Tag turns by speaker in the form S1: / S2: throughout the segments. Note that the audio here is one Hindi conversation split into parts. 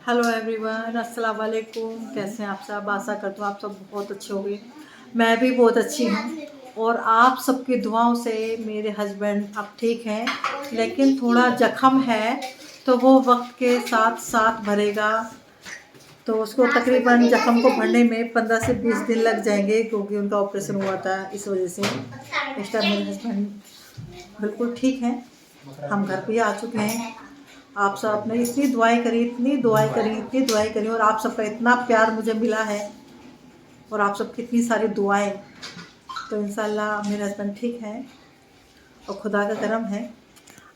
S1: हेलो एवरीवन, अस्सलाम वालेकुम। कैसे हैं आप सब? आशा करती हूँ आप सब बहुत अच्छे होंगे। मैं भी बहुत अच्छी हूँ और आप सबकी दुआओं से मेरे हस्बैंड अब ठीक हैं, लेकिन थोड़ा जख्म है तो वो वक्त के साथ साथ भरेगा। तो उसको तकरीबन जख्म को भरने में 15 से 20 दिन लग जाएंगे, क्योंकि उनका ऑपरेशन हुआ था। इस वजह से इस टाइम मेरे हस्बैंड बिल्कुल ठीक हैं। हम घर पे ही आ चुके हैं। आप सब अपने इतनी दुआएं करी, इतनी दुआएं करी, इतनी दुआएं करी, और आप सबका इतना प्यार मुझे मिला है और आप सबकी इतनी सारी दुआएं। तो इंशाल्लाह मेरे हस्बैंड ठीक हैं और खुदा का करम है।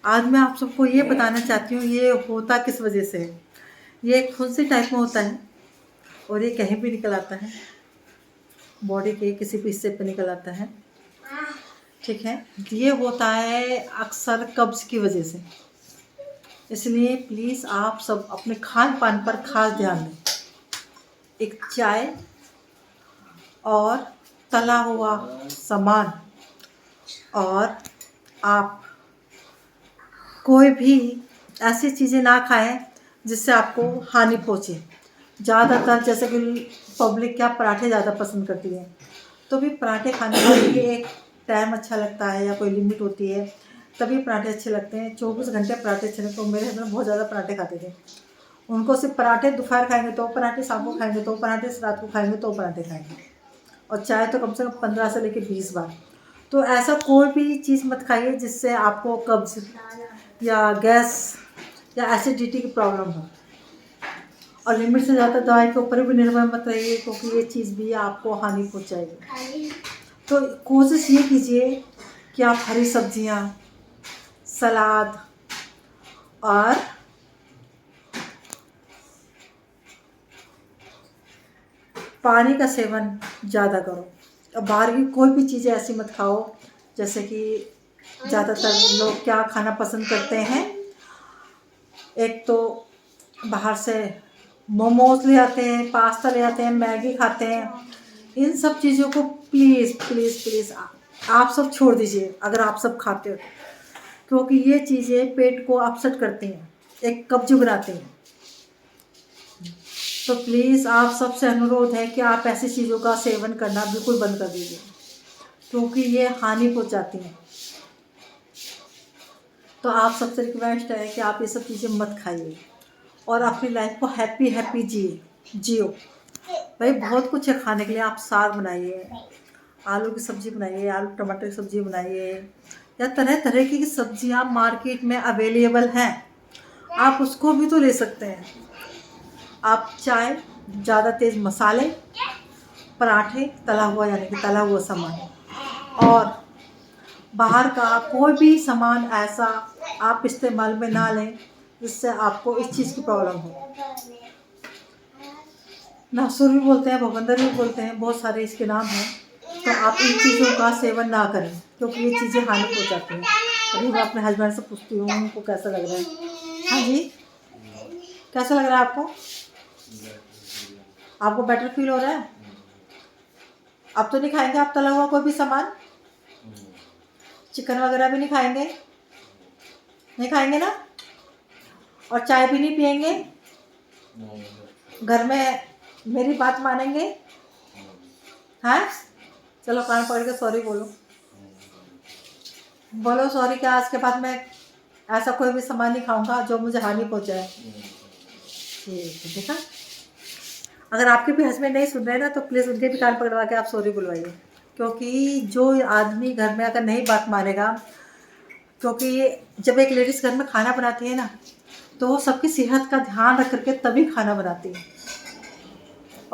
S1: आज मैं आप सबको ये बताना चाहती हूँ ये होता किस वजह से है। ये एक फुंसी टाइप में होता है और ये कहीं भी निकल आता है, बॉडी के किसी भी हिस्से पे निकल आता है। ठीक है, ये होता है अक्सर कब्ज की वजह से। इसलिए प्लीज़ आप सब अपने खान पान पर खास ध्यान दें। एक चाय और तला हुआ सामान, और आप कोई भी ऐसी चीज़ें ना खाएं जिससे आपको हानि पहुँचे। ज़्यादातर जैसे कि पब्लिक क्या पराठे ज़्यादा पसंद करती है, तो भी पराठे खाने के लिए एक टाइम अच्छा लगता है या कोई लिमिट होती है, तभी पराठे अच्छे लगते हैं। 24 घंटे पराठे अच्छे लगते हैं। तो मेरे हस्बैंड बहुत ज़्यादा पराठे खाते थे। उनको सिर्फ पराठे दोपहर खाएंगे तो पराठे, शाम को खाएंगे तो पराठे, रात को खाएंगे तो पराठे खाएंगे, और चाय तो कम से कम 15 से लेकर 20 बार। तो ऐसा कोई भी चीज़ मत खाइए जिससे आपको कब्ज या गैस या एसिडिटी की प्रॉब्लम हो। और लिमिट से ज़्यादा दवाई के ऊपर भी निर्भर मत रहिए, क्योंकि ये चीज़ भी आपको हानि पहुँचाएगी। तो कोशिश ये कीजिए कि आप हरी सब्जियाँ, सलाद और पानी का सेवन ज़्यादा करो। और बाहर की कोई भी चीज़ें ऐसी मत खाओ। जैसे कि ज़्यादातर लोग क्या खाना पसंद करते हैं, एक तो बाहर से मोमोज ले आते हैं, पास्ता ले आते हैं, मैगी खाते हैं। इन सब चीज़ों को प्लीज़ प्लीज़ प्लीज़ आप सब छोड़ दीजिए, अगर आप सब खाते हो तो। क्योंकि ये चीज़ें पेट को अपसेट करती हैं, एक कब्ज बनाती हैं। तो प्लीज़ आप सबसे अनुरोध है कि आप ऐसी चीज़ों का सेवन करना बिल्कुल बंद कर दीजिए, क्योंकि ये हानि पहुंचाती हैं। तो आप सबसे रिक्वेस्ट है कि आप ये सब चीज़ें मत खाइए और अपनी लाइफ को हैप्पी हैप्पी जियो। भाई बहुत कुछ है खाने के लिए। आप साग बनाइए, आलू की सब्ज़ी बनाइए, आलू टमाटर की सब्ज़ी बनाइए, या तरह तरह की सब्जियां मार्केट में अवेलेबल हैं, आप उसको भी तो ले सकते हैं। आप चाय, ज़्यादा तेज़ मसाले, पराठे, तला हुआ यानी कि तला हुआ सामान, और बाहर का कोई भी सामान ऐसा आप इस्तेमाल में ना लें जिससे आपको इस चीज़ की प्रॉब्लम हो। नासुर भी बोलते हैं, भगंदर भी बोलते हैं, बहुत सारे इसके नाम हैं। तो आप इन चीज़ों का सेवन ना करें, क्योंकि ये चीज़ें हानि पहुँचाती हैं। अभी मैं अपने हस्बैंड से पूछती हूँ उनको कैसा लग रहा है। हाँ जी, कैसा लग रहा है आपको? आपको बेटर फील हो रहा है? अब तो नहीं खाएंगे आप तला हुआ कोई भी सामान? चिकन वगैरह भी नहीं खाएंगे? नहीं खाएंगे ना? और चाय भी नहीं पियेंगे? घर में मेरी बात मानेंगे? हाँ, चलो कान पकड़ के सॉरी बोलो, बोलो सॉरी कि आज के बाद मैं ऐसा कोई भी सामान नहीं खाऊंगा जो मुझे हानि पहुंचाए। ठीक है, देखा। अगर आपके भी हस्बैंड नहीं सुन रहे ना, तो प्लीज़ उनके भी कान पकड़वा के आप सॉरी बुलवाइए, क्योंकि जो आदमी घर में अगर नहीं बात मानेगा, क्योंकि जब एक लेडीज़ घर में खाना बनाती है ना, तो वो सबकी सेहत का ध्यान रख करके तभी खाना बनाती है।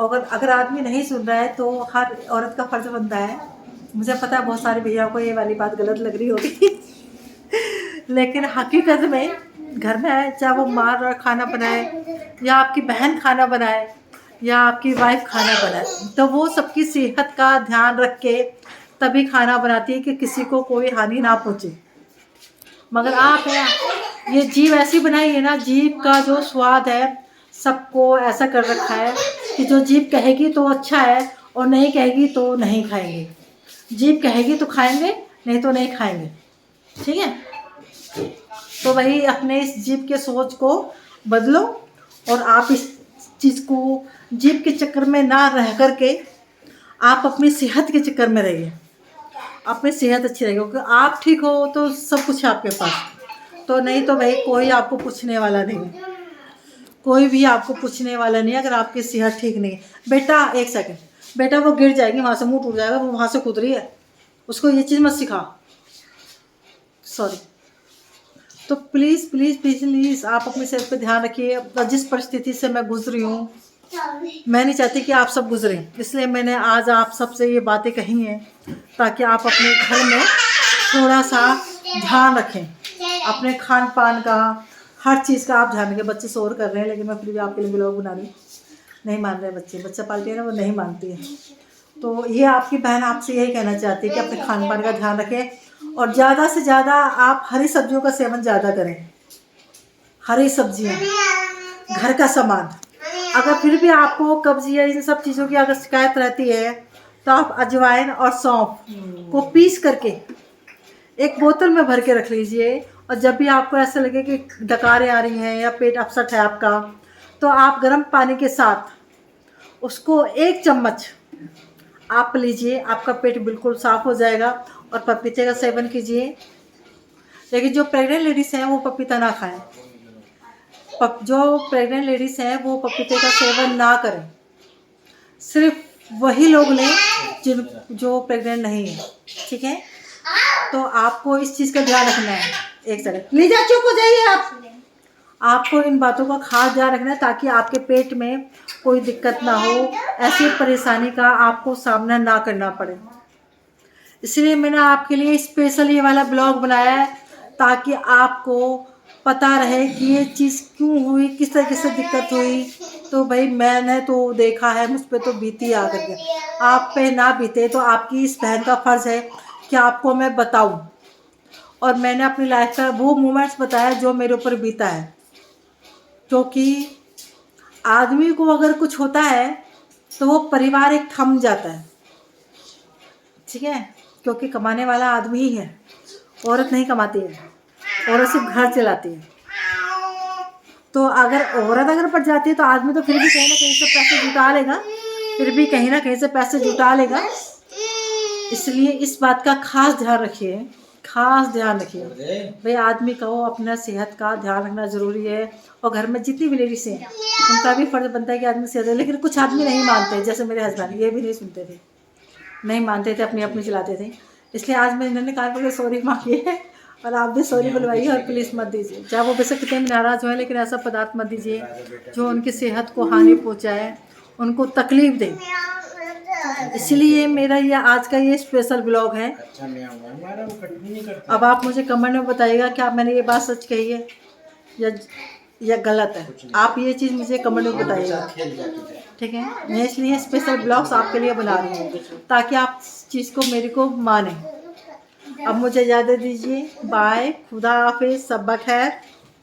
S1: और अगर आदमी नहीं सुन रहा है तो हर औरत का फर्ज बनता है। मुझे पता है बहुत सारे भैया को ये वाली बात गलत लग रही होगी लेकिन हकीकत में घर में है, चाहे वो माँ खाना बनाए या आपकी बहन खाना बनाए या आपकी वाइफ खाना बनाए, तो वो सबकी सेहत का ध्यान रख के तभी खाना बनाती है कि किसी को कोई हानि ना पहुँचे। मगर आप है, ये जीभ ऐसी बनाई है ना, जीभ का जो स्वाद है सबको ऐसा कर रखा है कि जो जीभ कहेगी तो अच्छा है और नहीं कहेगी तो नहीं खाएंगे। जीभ कहेगी तो खाएंगे, नहीं तो नहीं खाएंगे। ठीक है, तो वही अपने इस जीभ के सोच को बदलो और आप इस चीज़ को जिम के चक्कर में ना रह करके आप अपनी सेहत के चक्कर में रहिए। अपनी सेहत अच्छी रहेगी, क्योंकि आप ठीक हो तो सब कुछ है आपके पास। तो नहीं तो भाई कोई आपको पूछने वाला नहीं है, कोई भी आपको पूछने वाला नहीं है अगर आपकी सेहत ठीक नहीं है। बेटा एक सेकंड, बेटा वो गिर जाएगी, वहाँ से मुंह टूट जाएगा, वो वहाँ से कूद रही है, उसको ये चीज़ मत सिखा। सॉरी। तो प्लीज़ प्लीज़ प्लीज़ आप अपनी सेहत पे ध्यान रखिए। जिस परिस्थिति से मैं गुजरी हूँ, मैं नहीं चाहती कि आप सब गुजरें, इसलिए मैंने आज आप सबसे ये बातें कही हैं ताकि आप अपने घर में थोड़ा सा ध्यान रखें, अपने खान पान का, हर चीज़ का आप ध्यान रखें। बच्चे शोर कर रहे हैं लेकिन मैं फिर भी आपके लिए ब्लॉग बना रही हूँ। नहीं मान रहे बच्चे, बच्चा पालती है ना, वो नहीं मानती है। तो ये आपकी बहन आपसे यही कहना चाहती है कि अपने खान पान का ध्यान रखें और ज़्यादा से ज़्यादा आप हरी सब्जियों का सेवन ज़्यादा करें। हरी सब्जियाँ, घर का सामान। अगर फिर भी आपको कब्ज़ या इन सब चीज़ों की अगर शिकायत रहती है तो आप अजवाइन और सौंफ को पीस करके एक बोतल में भर के रख लीजिए। और जब भी आपको ऐसा लगे कि डकारें आ रही हैं या पेट अपसेट है आपका, तो आप गर्म पानी के साथ उसको 1 चम्मच आप लीजिए, आपका पेट बिल्कुल साफ़ हो जाएगा। और पपीते का सेवन कीजिए, लेकिन जो प्रेग्नेंट लेडीज़ हैं वो पपीता ना खाएं। जो प्रेग्नेंट लेडीज़ हैं वो पपीते का सेवन ना करें, सिर्फ वही लोग लें जो प्रेग्नेंट नहीं है, ठीक है। तो आपको इस चीज़ का ध्यान रखना है। एक सेकंड, लीजा चुप हो जाइए आप। आपको इन बातों का खास ध्यान रखना है ताकि आपके पेट में कोई दिक्कत ना हो, ऐसी परेशानी का आपको सामना ना करना पड़े। इसलिए मैंने आपके लिए स्पेशल ये वाला ब्लॉग बनाया है ताकि आपको पता रहे कि ये चीज़ क्यों हुई, किस तरीके से दिक्कत हुई। तो भाई मैंने तो देखा है, मुझ पे तो बीती आ करके, आप पे ना बीते तो आपकी इस बहन का फ़र्ज़ है कि आपको मैं बताऊं। और मैंने अपनी लाइफ का वो मोमेंट्स बताया जो मेरे ऊपर बीता है, क्योंकि आदमी को अगर कुछ होता है तो वो परिवार एक थम जाता है, ठीक है, क्योंकि कमाने वाला आदमी ही है, औरत नहीं कमाती है, औरत सिर्फ घर चलाती है। तो अगर औरत अगर पड़ जाती है तो आदमी तो फिर भी कहीं ना कहीं से पैसे जुटा लेगा, फिर भी कहीं ना कहीं से पैसे जुटा लेगा। इसलिए इस बात का खास ध्यान रखिए, खास ध्यान रखिए भाई। आदमी का वो अपना सेहत का ध्यान रखना ज़रूरी है। और घर में जितनी भी लेडीज़ हैं उनका भी फ़र्ज़ बनता है कि आदमी सेहत है। लेकिन कुछ आदमी नहीं मानते, जैसे मेरे हस्बैंड ये भी नहीं सुनते थे, नहीं मानते थे, अपनी अपनी चलाते थे। इसलिए आज मैं इन्होंने कहा कि सॉरी मांगी है और आप भी सॉरी बुलवाइए और प्लीज़ मत दीजिए। चाहे वो वैसे कितने भी नाराज़ हुए, लेकिन ऐसा पदार्थ मत दीजिए जो उनकी सेहत को हानि पहुँचाए, उनको तकलीफ़ दे। इसलिए मेरा ये आज का ये स्पेशल ब्लॉग है। अब आप मुझे कमेंट में बताइएगा क्या मैंने ये बात सच कही है या गलत है। आप ये चीज़ मुझे कमेंट में बताइएगा, ठीक है। मैं इसलिए स्पेशल ब्लॉग्स आपके लिए बना रही हूँ ताकि आप इस चीज़ को मेरी को माने। अब मुझे इजाज़त दीजिए, बाय, खुदा हाफिज़, सब खैर।